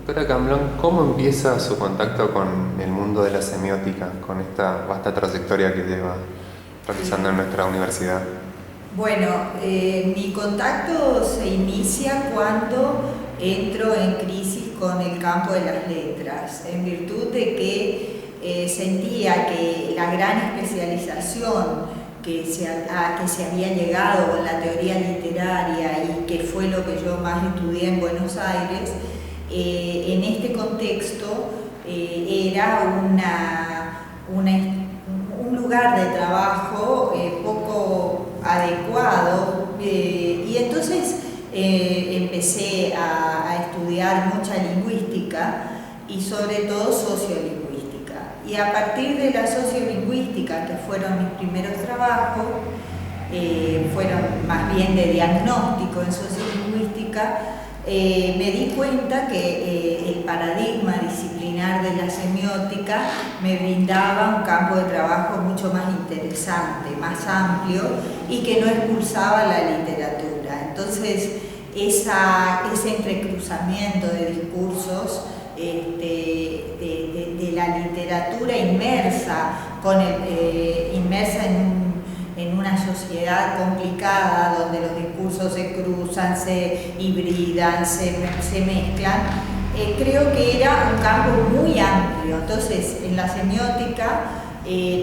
Doctora Camblón, ¿cómo empieza su contacto con el mundo de la semiótica, con esta vasta trayectoria que lleva realizando en nuestra universidad? Bueno, mi contacto se inicia cuando entro en crisis con el campo de las letras, en virtud de que sentía que la gran especialización a que se había llegado con la teoría literaria y que fue lo que yo más estudié en Buenos Aires, en este contexto era un lugar de trabajo poco adecuado, y entonces empecé a estudiar mucha lingüística y sobre todo sociolingüística. Y a partir de la sociolingüística, que fueron mis primeros trabajos, fueron más bien de diagnóstico en sociolingüística, me di cuenta que el paradigma disciplinar de la semiótica me brindaba un campo de trabajo mucho más interesante, más amplio y que no expulsaba la literatura. Entonces, ese entrecruzamiento de discursos de la literatura inmersa en una sociedad complicada donde los discursos se cruzan, se hibridan, se mezclan, creo que era un campo muy amplio. Entonces, en la semiótica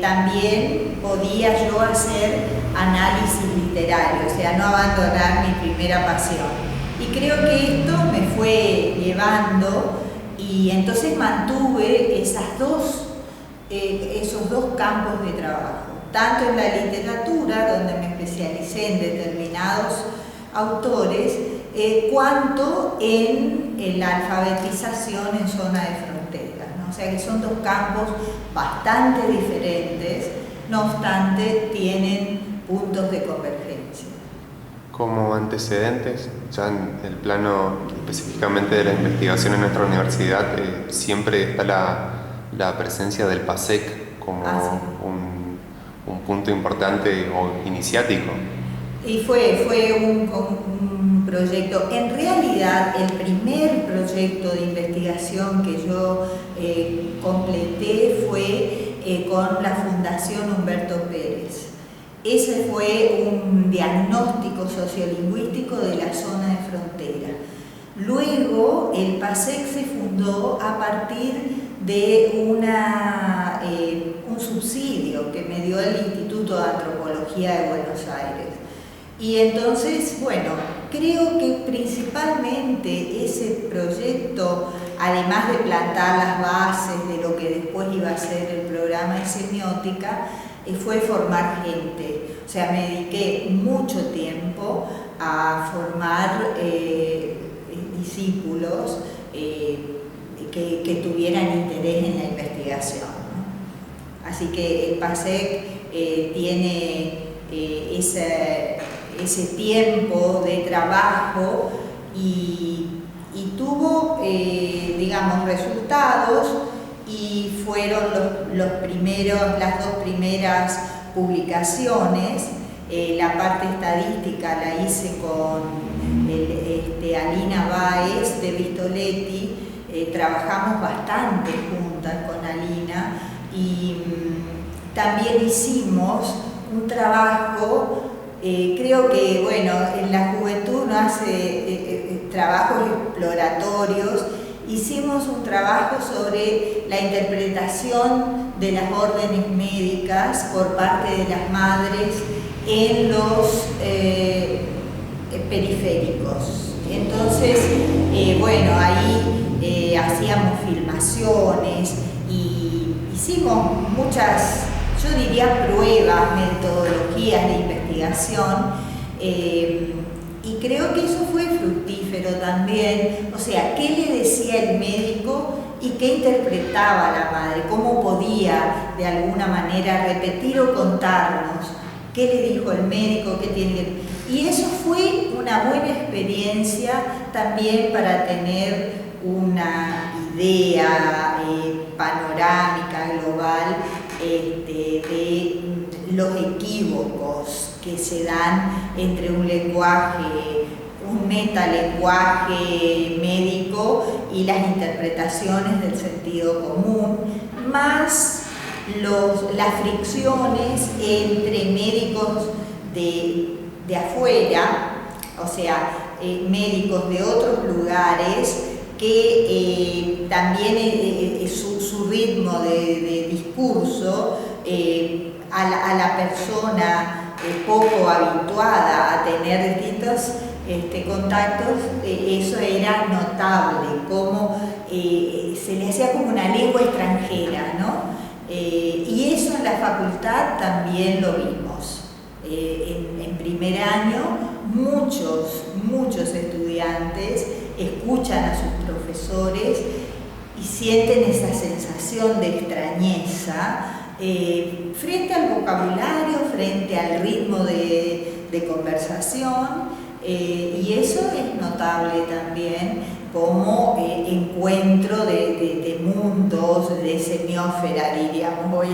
también podía yo hacer análisis literario, o sea, no abandonar mi primera pasión. Y creo que esto me fue llevando, y entonces mantuve esos dos campos de trabajo, tanto en la literatura, donde me especialicé en determinados autores, cuanto en la alfabetización en zona de fronteras, ¿no? O sea que son dos campos bastante diferentes, no obstante tienen puntos de convergencia. Como antecedentes, ya en el plano específicamente de la investigación en nuestra universidad, siempre está la presencia del PASEC como un punto importante o iniciático. Y fue un proyecto, en realidad el primer proyecto de investigación que yo completé fue con la Fundación Humberto Pérez. Ese fue un diagnóstico sociolingüístico de la zona de frontera. Luego el PASEC se fundó a partir de un subsidio que me dio el Instituto de Antropología de Buenos Aires. Y entonces, bueno, creo que principalmente ese proyecto, además de plantar las bases de lo que después iba a ser el programa de semiótica, fue formar gente. O sea, me dediqué mucho tiempo a formar discípulos que tuvieran interés en la investigación, ¿no? Así que el PASEC tiene ese tiempo de trabajo y tuvo, digamos, resultados, y fueron las dos primeras publicaciones. La parte estadística la hice con Alina Báez de Vistoletti. Trabajamos bastante juntas con Alina, y también hicimos un trabajo, creo que, bueno, en la juventud uno hace trabajos exploratorios. Hicimos un trabajo sobre la interpretación de las órdenes médicas por parte de las madres en los periféricos. Entonces, bueno, ahí hacíamos filmaciones y hicimos muchas, yo diría, pruebas, metodologías de investigación. Y creo que eso fue fructífero también. O sea, ¿qué le decía el médico y qué interpretaba la madre? ¿Cómo podía de alguna manera repetir o contarnos qué le dijo el médico, qué tiene que... Y eso fue una buena experiencia también para tener una idea panorámica, global, de los equívocos que se dan entre un metalenguaje médico y las interpretaciones del sentido común, más las fricciones entre médicos de afuera, o sea, médicos de otros lugares, que también su ritmo de discurso a la persona poco habituada a tener distintos contactos, eso era notable, como se le hacía como una lengua extranjera, ¿no? Y eso en la facultad también lo vimos. En primer año muchos estudiantes escuchan a sus profesores y sienten esa sensación de extrañeza frente al vocabulario, frente al ritmo de conversación, y eso es notable también como encuentro de mundos, de semiósfera, diríamos hoy,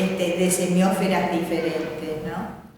de semiósferas diferentes, ¿no?